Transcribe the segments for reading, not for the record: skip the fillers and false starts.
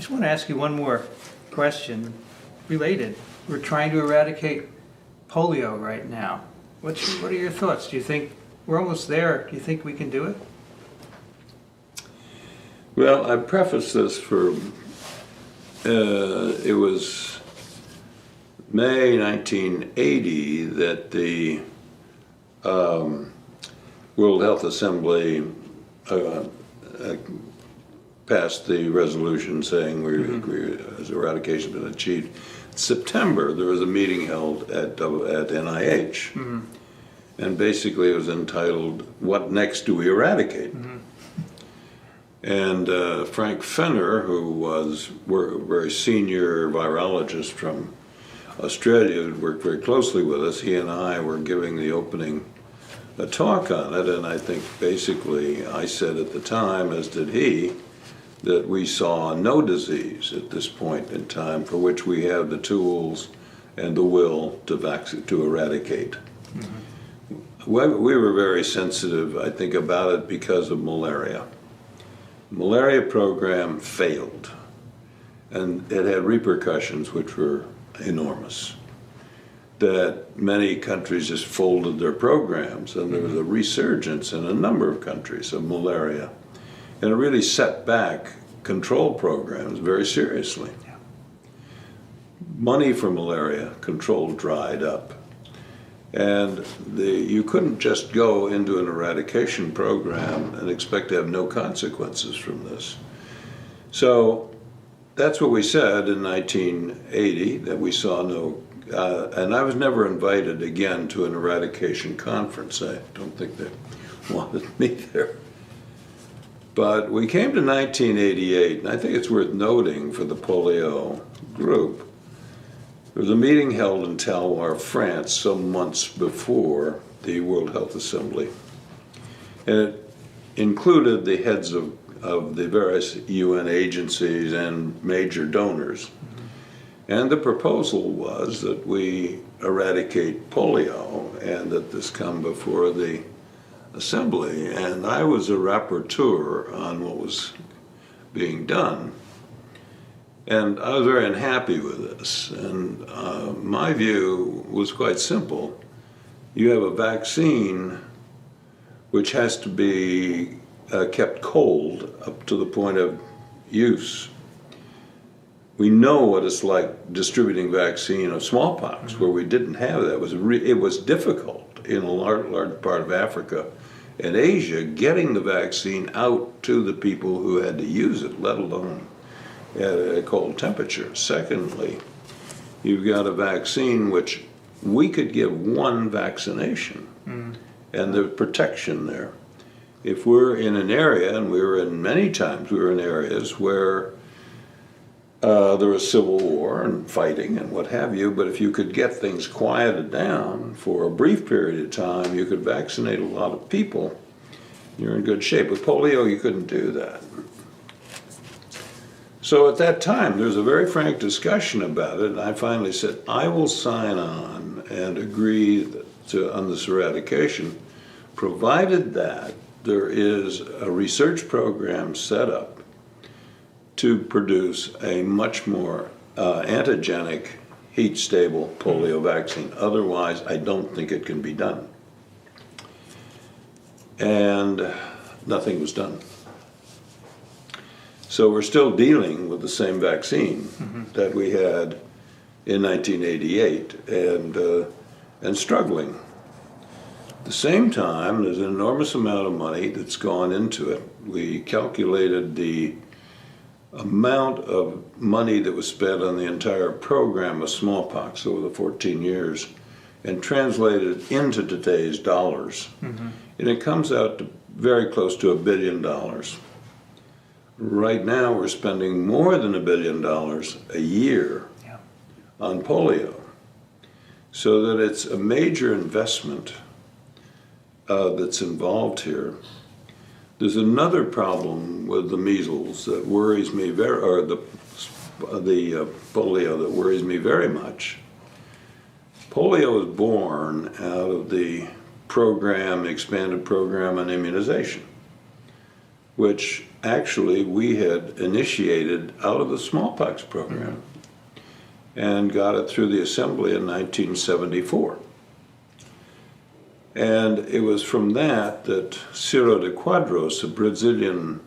I just want to ask you one more question related. We're trying to eradicate polio right now. What are your thoughts? Do you think we're almost there? Do you think we can do it? Well, I preface this for, it was May 1980 that the World Health Assembly passed the resolution saying eradication has been achieved. In September, there was a meeting held at NIH, and basically it was entitled, "What Next Do We Eradicate?" And Frank Fenner, who was a very senior virologist from Australia, who worked very closely with us, he and I were giving the opening talk on it, and I think basically I said at the time, as did he, that we saw no disease at this point in time for which we have the tools and the will to eradicate. We were very sensitive, I think, about it because of malaria. Malaria program failed, and it had repercussions which were enormous. That many countries just folded their programs, and there was a resurgence in a number of countries of malaria. And it really set back control programs very seriously. Yeah. Money for malaria control dried up. And you couldn't just go into an eradication program and expect to have no consequences from this. So that's what we said in 1980, that we saw no, and I was never invited again to an eradication conference. I don't think they wanted me there. But we came to 1988, and I think it's worth noting for the polio group. There was a meeting held in Talloires, France, some months before the World Health Assembly. And it included the heads of the various UN agencies and major donors. And the proposal was that we eradicate polio and that this come before the Assembly. And I was a rapporteur on what was being done. And I was very unhappy with this. And my view was quite simple. You have a vaccine which has to be kept cold up to the point of use. We know what it's like distributing vaccine of smallpox, where we didn't have that. It was difficult in a large part of Africa and Asia, getting the vaccine out to the people who had to use it, let alone at a cold temperature. Secondly, you've got a vaccine which we could give one vaccination, and there's protection there. If we're in an area, and we were in areas where there was civil war and fighting and what have you, but if you could get things quieted down for a brief period of time, you could vaccinate a lot of people, you're in good shape. With polio, you couldn't do that. So at that time, there was a very frank discussion about it, and I finally said, I will sign on and agree on this eradication, provided that there is a research program set up to produce a much more antigenic, heat-stable polio vaccine. Otherwise, I don't think it can be done. And nothing was done. So we're still dealing with the same vaccine that we had in 1988 and struggling. At the same time, there's an enormous amount of money that's gone into it. We calculated the amount of money that was spent on the entire program of smallpox over the 14 years and translated it into today's dollars. And it comes out to very close to $1 billion. Right now, we're spending more than $1 billion a year on polio. So that it's a major investment that's involved here. There's another problem with the measles that worries me or the polio that worries me very much. Polio is born out of the expanded program on immunization. which actually we had initiated out of the smallpox program and got it through the assembly in 1974. And it was from that that Ciro de Quadros, a Brazilian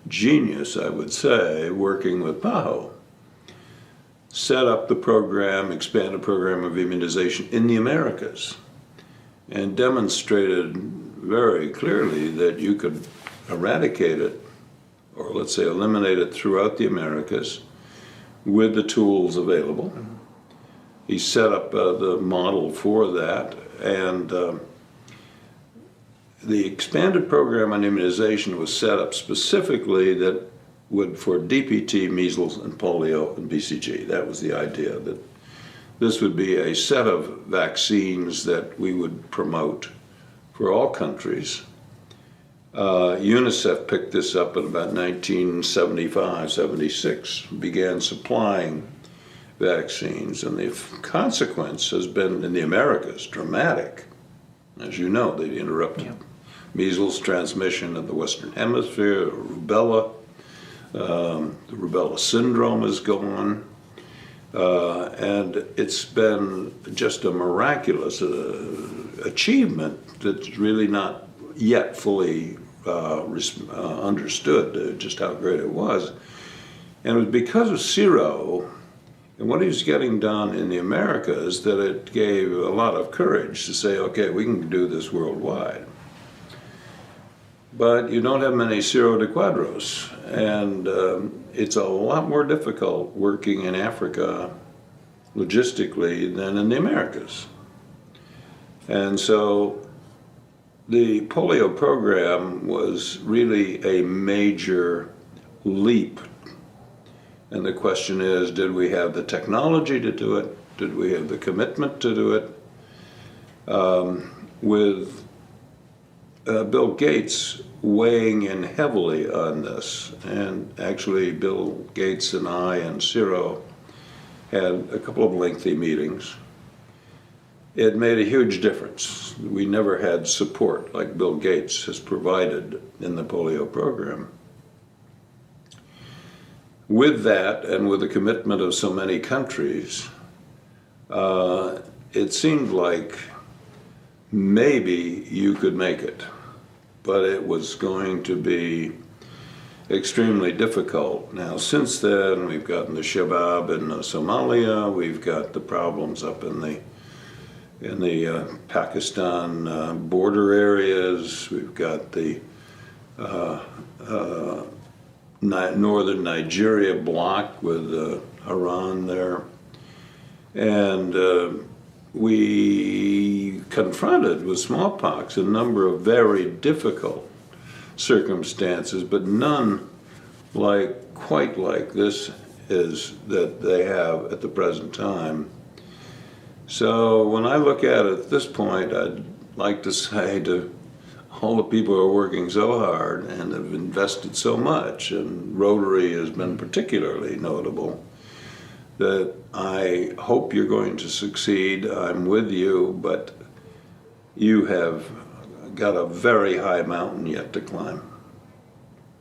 genius, I would say, working with PAHO, set up the program, expanded program of immunization in the Americas, and demonstrated very clearly that you could eradicate it, or let's say eliminate it throughout the Americas with the tools available. He set up the model for that, and the expanded program on immunization was set up specifically that would for DPT, measles, and polio, and BCG. That was the idea, that this would be a set of vaccines that we would promote for all countries. UNICEF picked this up in about 1975, 76, began supplying vaccines, and the consequence has been in the Americas dramatic. As you know, they interrupted measles transmission in the Western Hemisphere, rubella. The rubella syndrome is gone. And it's been just a miraculous achievement that's really not yet fully understood just how great it was. And it was because of Ciro and what he was getting done in the Americas that it gave a lot of courage to say, okay, we can do this worldwide. But you don't have many Ciro de Quadros, and it's a lot more difficult working in Africa logistically than in the Americas. And so the polio program was really a major leap. And the question is, did we have the technology to do it? Did we have the commitment to do it? With Bill Gates weighing in heavily on this, and actually Bill Gates and I and Ciro had a couple of lengthy meetings. It made a huge difference. We never had support like Bill Gates has provided in the polio program. With that, and with the commitment of so many countries, it seemed like maybe you could make it, but it was going to be extremely difficult. Now, since then, we've gotten the Shabab in Somalia, we've got the problems up in the Pakistan border areas, we've got the northern Nigeria block with Iran there, and we confronted with smallpox a number of very difficult circumstances, but none quite like this is that they have at the present time. So when I look at it at this point, I'd like to say to all the people who are working so hard and have invested so much, and Rotary has been particularly notable, that I hope you're going to succeed. I'm with you, but you have got a very high mountain yet to climb.